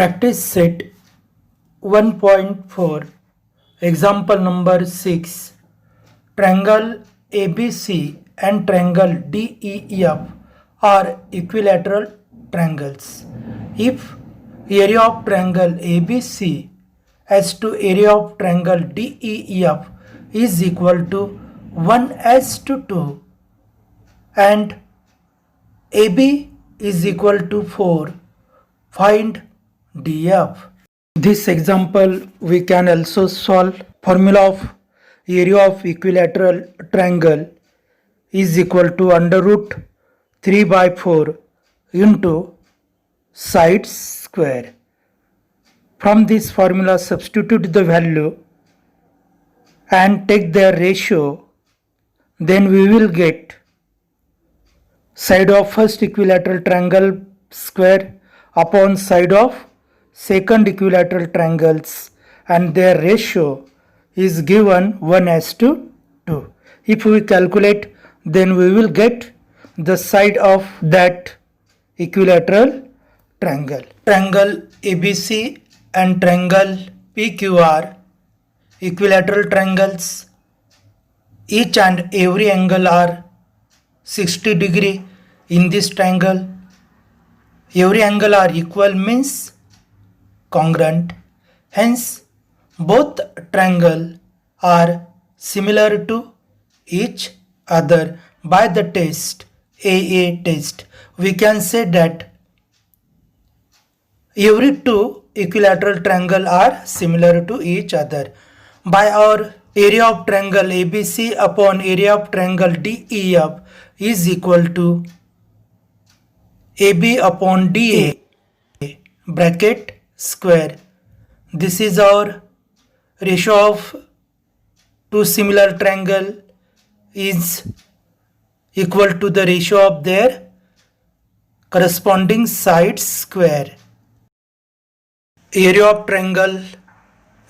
Practice set 1.4 example number 6. Triangle ABC and triangle DEF are equilateral triangles. If area of triangle ABC as to area of triangle DEF is equal to 1 as to 2 and AB is equal to 4, find DF. This example we can also solve. Formula of area of equilateral triangle is equal to under root 3 by 4 into sides square. From this formula substitute the value and take their ratio, then we will get side of first equilateral triangle square upon side of second equilateral triangles, and their ratio is given 1 as to 2. If we calculate, then we will get the side of that equilateral triangle. Triangle ABC and triangle PQR equilateral triangles. Each and every angle are 60 degree in this triangle. Every angle are equal means congruent. Hence, both triangle are similar to each other. By the test, AA test, we can say that every two equilateral triangle are similar to each other. By our area of triangle ABC upon area of triangle DEF is equal to AB upon DA bracket square. This is our ratio of two similar triangle is equal to the ratio of their corresponding sides square. Area of triangle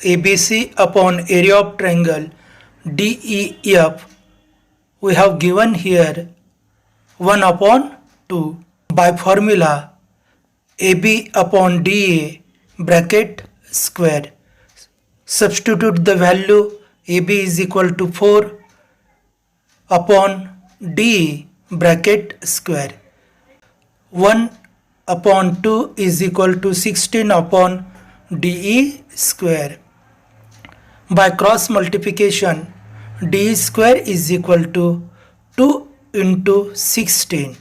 ABC upon area of triangle DEF we have given here 1 upon 2. By formula AB upon DA bracket square, substitute the value. AB is equal to 4 upon DA bracket square. 1 upon 2 is equal to 16 upon DE square. By cross multiplication, DE square is equal to 2 into 16.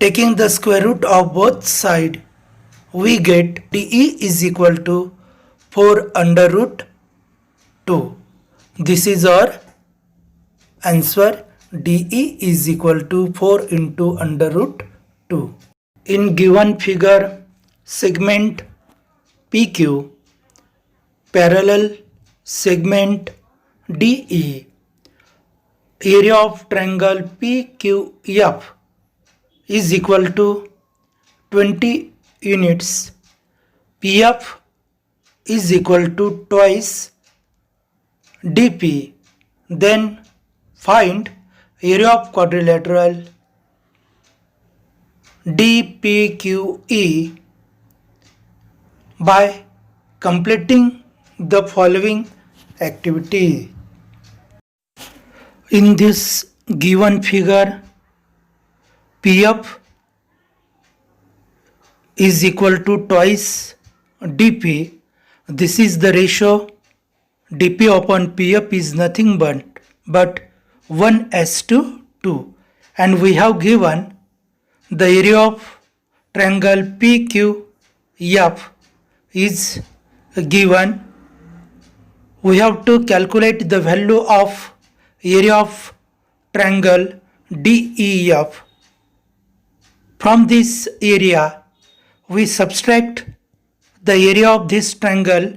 Taking the square root of both sides, we get DE is equal to 4 under root 2. This is our answer. DE is equal to 4 into under root 2. In given figure, segment PQ parallel segment DE, area of triangle PQF is equal to 20 units. PF is equal to twice DP. Then find area of quadrilateral DPQE by completing the following activity. In this given figure, PF is equal to twice DP. This is the ratio. DP upon PF is nothing but 1 as to 2. And we have given the area of triangle PQF is given. We have to calculate the value of area of triangle DEF. From this area, we subtract the area of this triangle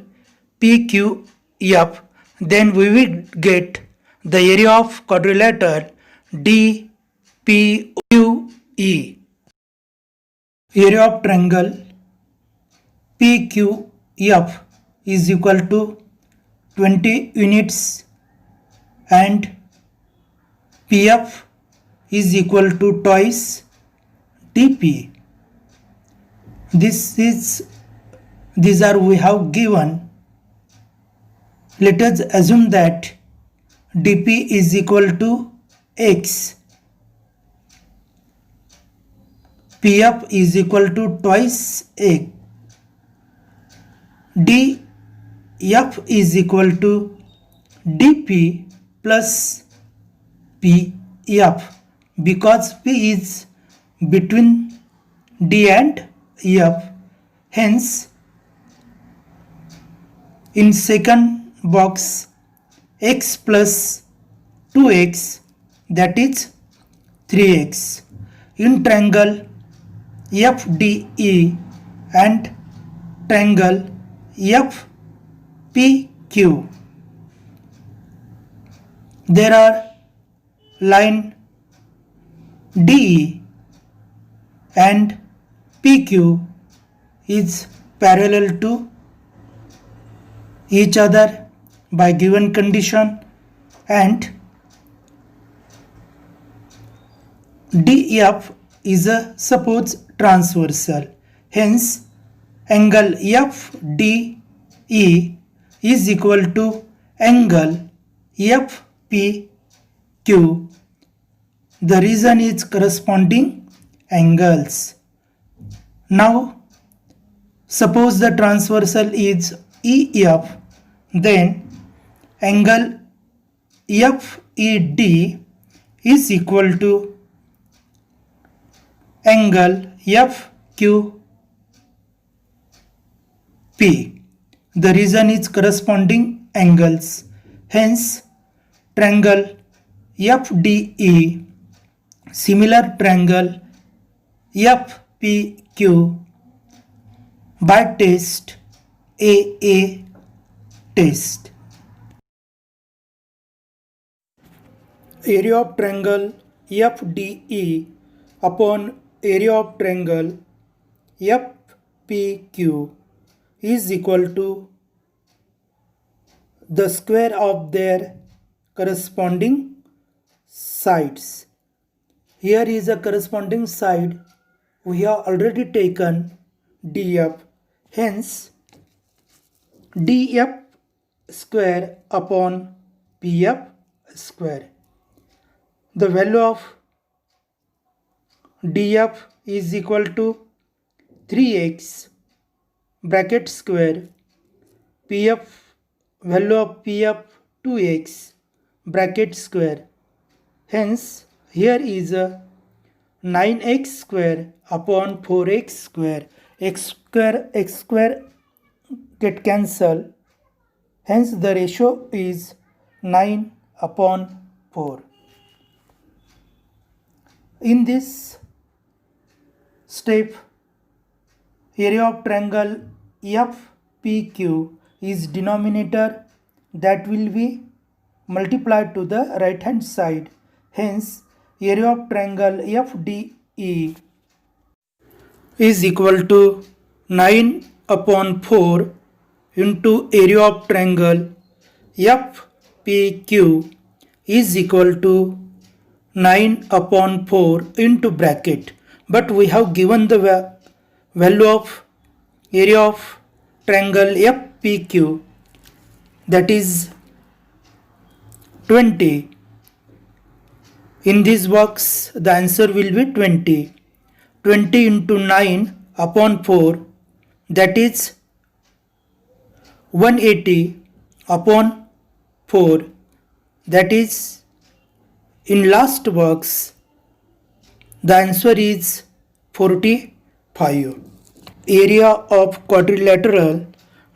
PQF. Then we will get the area of quadrilateral DPQE. Area of triangle PQF is equal to 20 units and PF is equal to twice DP. This is these are we have given. Let us assume that dp is equal to x, pf is equal to twice x, df is equal to dp plus pf, because p is between d and f. Hence, in second box, x plus 2x, that is 3x. In triangle FDE and triangle FPQ, there are line DE and PQ is parallel to each other by given condition, and DF is a suppose transversal. Hence, angle FDE is equal to angle FPQ. The reason is corresponding angles. Now, suppose the transversal is EF, then angle FED is equal to angle FQP. The reason is corresponding angles. Hence, triangle FDE, similar triangle FPQ by test AA test. Area of triangle FDE upon area of triangle FPQ is equal to the square of their corresponding sides. Here is a corresponding side. We have already taken DF. Hence, DF square upon PF square. The value of DF is equal to 3x bracket square, PF value of PF 2x bracket square. Hence, here is a 9x square upon 4x square. X square get cancelled. Hence, the ratio is 9 upon 4. In this step, area of triangle FPQ is denominator that will be multiplied to the right hand side. Hence, area of triangle FDE is equal to 9 upon 4 into area of triangle FPQ is equal to 9 upon 4 into bracket. But we have given the value of area of triangle FPQ, that is 20. In this box, the answer will be 20. 20 into 9 upon 4, that is 180 upon 4, that is in last box the answer is 45. Area of quadrilateral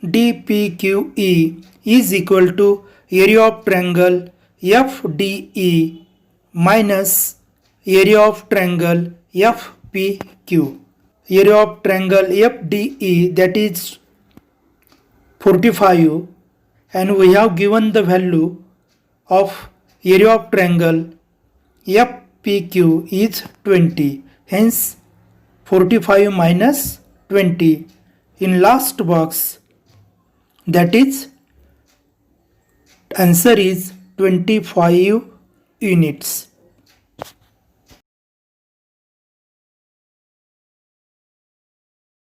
DPQE is equal to area of triangle FDE minus area of triangle FPQ. Area of triangle FDE, that is 45, and we have given the value of area of triangle FPQ is 20. Hence, 45 minus 20 in last box, that is answer is 25 units.